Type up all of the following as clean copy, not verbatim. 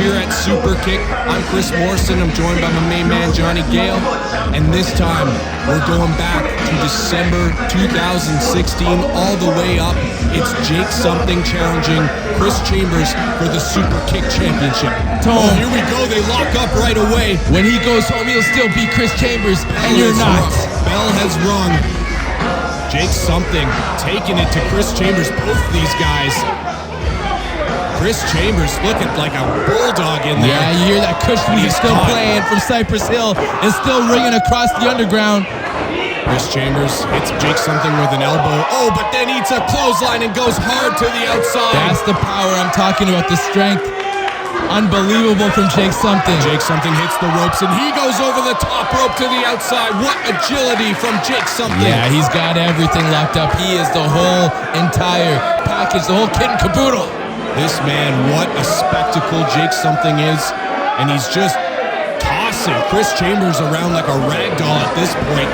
here at Superkick. I'm Kris Morrison. I'm joined by my main man, Johnny Gale. And this time, we're going back to December 2016, all the way up. It's Jake Something challenging Kris Chambers for the Superkick'd Championship. Oh, here we go. They lock up right away. When he goes home, he'll still beat Kris Chambers, and you're not. Bell has rung. Jake Something taking it to Kris Chambers. Both these guys. Kris Chambers looking like a bulldog in there. Yeah, you hear that cush music still playing from Cypress Hill and still ringing across the underground. Kris Chambers hits Jake Something with an elbow. Oh, but then eats a clothesline and goes hard to the outside. That's the power I'm talking about, the strength. Unbelievable from Jake Something. Jake Something hits the ropes and he goes over the top rope to the outside. What agility from Jake Something. Yeah, he's got everything locked up. He is the whole entire package, the whole kit and caboodle. This man, what a spectacle Jake Something is. And he's just tossing Kris Chambers around like a rag doll at this point.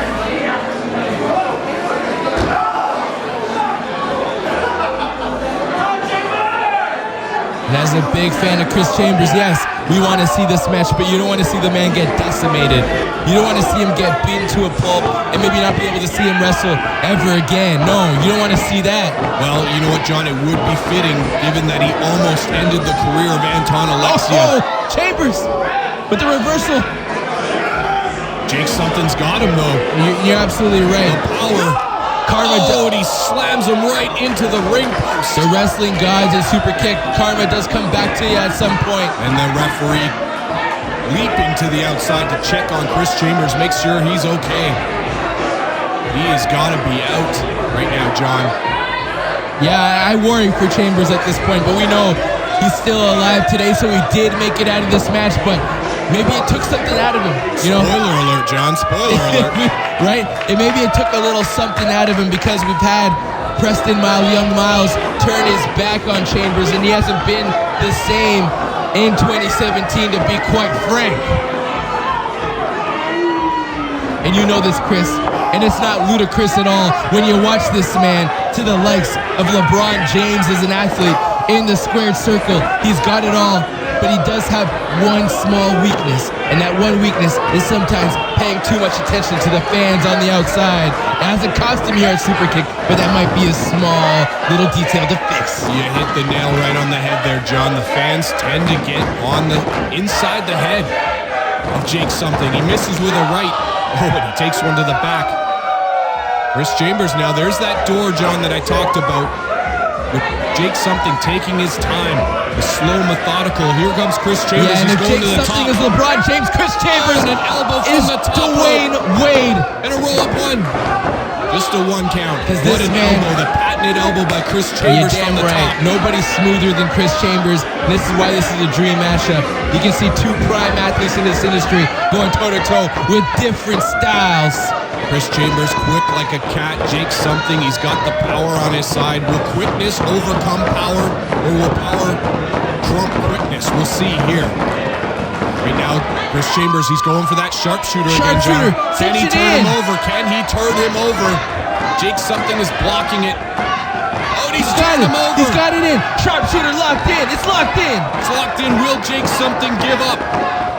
And as a big fan of Kris Chambers, yes, we want to see this match, but you don't want to see the man get decimated. You don't want to see him get beaten to a pulp and maybe not be able to see him wrestle ever again. No, you don't want to see that. Well, you know what, John? It would be fitting, given that he almost ended the career of Anton Alexia. Oh, Chambers with the reversal. Jake Something's got him, though. You're absolutely right. The power. Karma and he slams him right into the ring post. The wrestling gods and Superkick. Karma does come back to you at some point. And the referee leaping to the outside to check on Kris Chambers, make sure he's okay. He has got to be out right now, John. Yeah, I worry for Chambers at this point, but we know he's still alive today, so he did make it out of this match, but maybe it took something out of him. You know? Spoiler alert, John. Spoiler alert. Right? And maybe it took a little something out of him because we've had Preston Young Miles turn his back on Chambers, and he hasn't been the same in 2017, to be quite frank. And you know this, Kris, and it's not ludicrous at all when you watch this man to the likes of LeBron James as an athlete in the squared circle. He's got it all, but he does have one small weakness, and that one weakness is sometimes paying too much attention to the fans on the outside. It hasn't cost him here at Superkick, but that might be a small little detail to fix. You hit the nail right on the head there, John. The fans tend to get on the inside the head of Jake Something. He misses with a right. Oh, but he takes one to the back. Kris Chambers now. There's that door, John, that I talked about. With Jake Something taking his time, the slow, methodical. Here comes Kris Chambers. Yeah, and he's if going Jake to the Something top. is LeBron James, Kris Chambers and an elbow from is the top Dwayne Wade. And a roll-up one. Just a one count. What an man, elbow, the patented elbow by Kris Chambers from the top. Nobody's smoother than Kris Chambers. And this is why this is a dream matchup. You can see two prime athletes in this industry going toe-to-toe with different styles. Kris Chambers quick like a cat. Jake Something, he's got the power on his side. Will quickness overcome power, or will power trump quickness? We'll see here. Right now, Kris Chambers, he's going for that sharpshooter again, John. Can he turn him over? Can he turn him over? Jake Something is blocking it. Oh, and he's got him over. He's got it in. Sharpshooter locked in. It's locked in. It's locked in. Will Jake Something give up?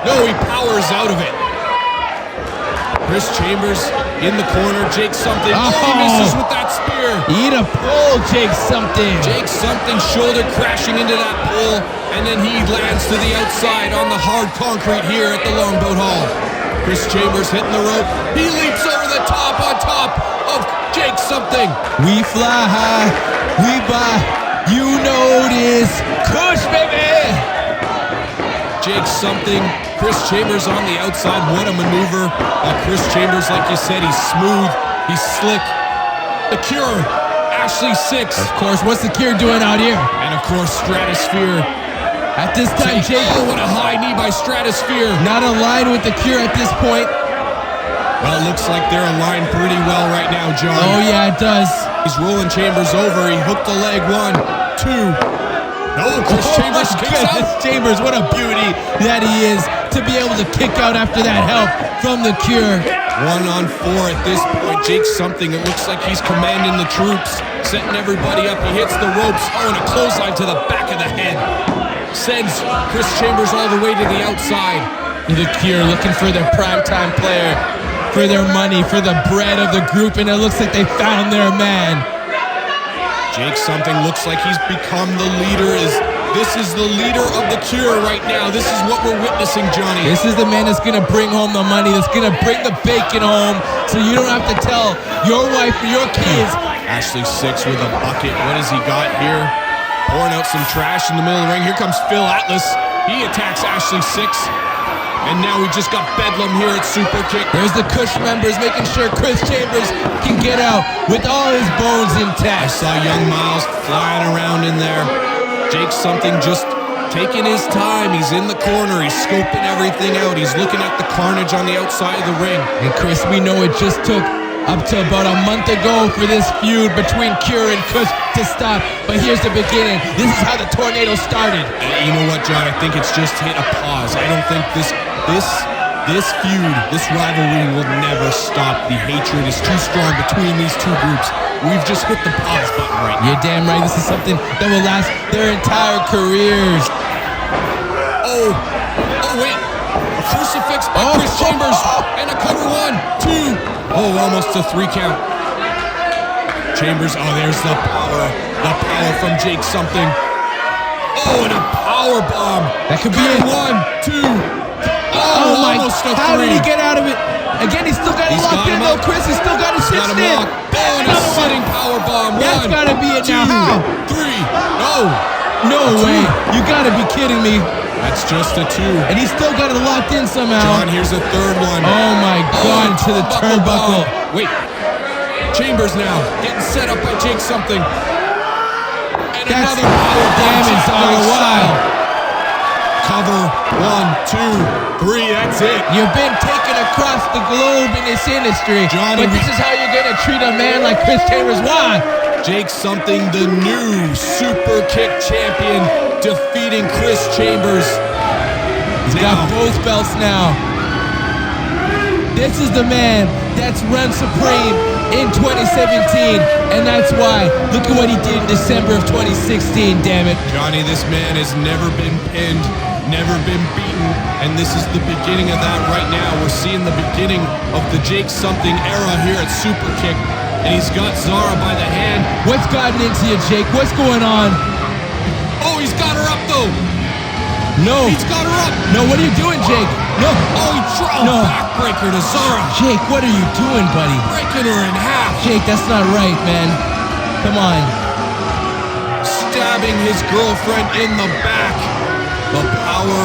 No, he powers out of it. Kris Chambers in the corner. Jake Something. Oh, he misses with that spear. Eat a pole, Jake Something. Jake Something shoulder crashing into that pole, and then he lands to the outside on the hard concrete here at the Longboat Hall. Kris Chambers hitting the rope. He leaps over the top on top of Jake Something. We fly high, we buy, you know this. Kush, baby! Jake Something. Kris Chambers on the outside. What a maneuver. Kris Chambers, like you said, he's smooth. He's slick. The Cure, Ashley 6. Of course, what's the Cure doing out here? And of course, Stratosphere. At this time, Jake. Oh, what a high knee by Stratosphere. Not aligned with the Cure at this point. Well, it looks like they're aligned pretty well right now, John. Oh, yeah, it does. He's rolling Chambers over. He hooked the leg. 1, 2. No, Kris Chambers kicks out. Chambers, what a beauty that he is to be able to kick out after that help from the Cure. 1 on 4 at this point. Jake Something, it looks like he's commanding the troops, setting everybody up. He hits the ropes. Oh, and a clothesline to the back of the head. sends Kris Chambers all the way to the outside. The Cure looking for their primetime player, for their money, for the bread of the group, and it looks like they found their man. Jake something looks like he's become the leader. This is the leader of the Cure right now. This is what we're witnessing, Johnny. This is the man that's going to bring home the money, that's going to bring the bacon home, so you don't have to tell your wife or your kids. Ashley Six with a bucket. What has he got here? Pouring out some trash in the middle of the ring. Here comes Phil Atlas. He attacks Ashley Six. And now we just got Bedlam here at Superkick. There's the Kush members making sure Kris Chambers can get out with all his bones I intact. saw young Miles flying around in there. Jake something just taking his time. He's in the corner. He's scoping everything out. He's looking at the carnage on the outside of the ring. And Kris, we know it just took up to about a month ago for this feud between Cure and Kush to stop. But here's the beginning. This is how the tornado started. You know what, John? I think it's just hit a pause. I don't think this feud, this rivalry will never stop. The hatred is too strong between these two groups. We've just hit the pause button right now. You're damn right. This is something that will last their entire careers. Oh, wait. A crucifix by Kris Chambers. And a cover 1, 2. Oh, almost a 3 count. Chambers, there's the power. The power from Jake something. Oh, and a power bomb. That could be it. 1, 2. Oh my, almost a 3. How did he get out of it? Again, he's still got it locked in though, Kris. He's still got it Got him stitched in. locked. Oh, and a sitting power bomb. That's 1, gotta be it 2, now. How? 3. No way. You gotta be kidding me. That's just a 2. And he's still got it locked in somehow. John, here's a third one. Oh my God, to the turnbuckle. Wait. Chambers now getting set up by Jake something. And That's another power damage all the while. Cover 1, 2, 3. That's it. You've been taken across the globe in this industry. Johnny, but this is how you're gonna treat a man like Kris Chambers. Why? Jake something, the new Superkick'd Champion, defeating Kris Chambers. He's got both belts now. This is the man that's run supreme in 2017, and that's why. Look at what he did in December of 2016, damn it. Johnny, this man has never been pinned, never been beaten, and this is the beginning of that right now. We're seeing the beginning of the Jake something era here at Superkick, and he's got Zara by the hand. What's gotten into you, Jake? What's going on? Oh, he's got her up, though. No. He's got her up. No, what are you doing, Jake? No. Oh, he dropped backbreaker to Zara. Jake, what are you doing, buddy? Breaking her in half. Jake, that's not right, man. Come on. Stabbing his girlfriend in the back. The power,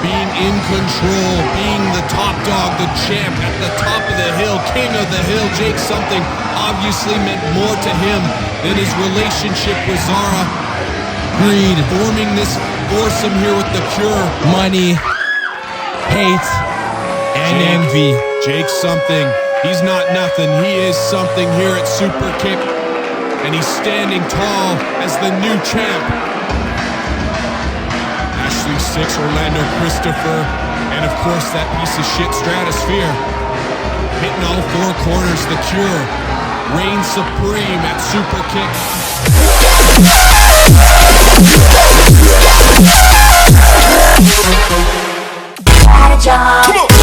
being in control, being the top dog, the champ at the top of the hill, king of the hill. Jake something obviously meant more to him than his relationship with Zara. Greed. Forming this foursome here with the Cure. Money, hate, and envy. Jake something. He's not nothing. He is something here at Superkick. And he's standing tall as the new champ. Ashley Six, Orlando Christopher, and of course that piece of shit Stratosphere. Hitting all 4 corners, the Cure reigns supreme at Superkick. Come on.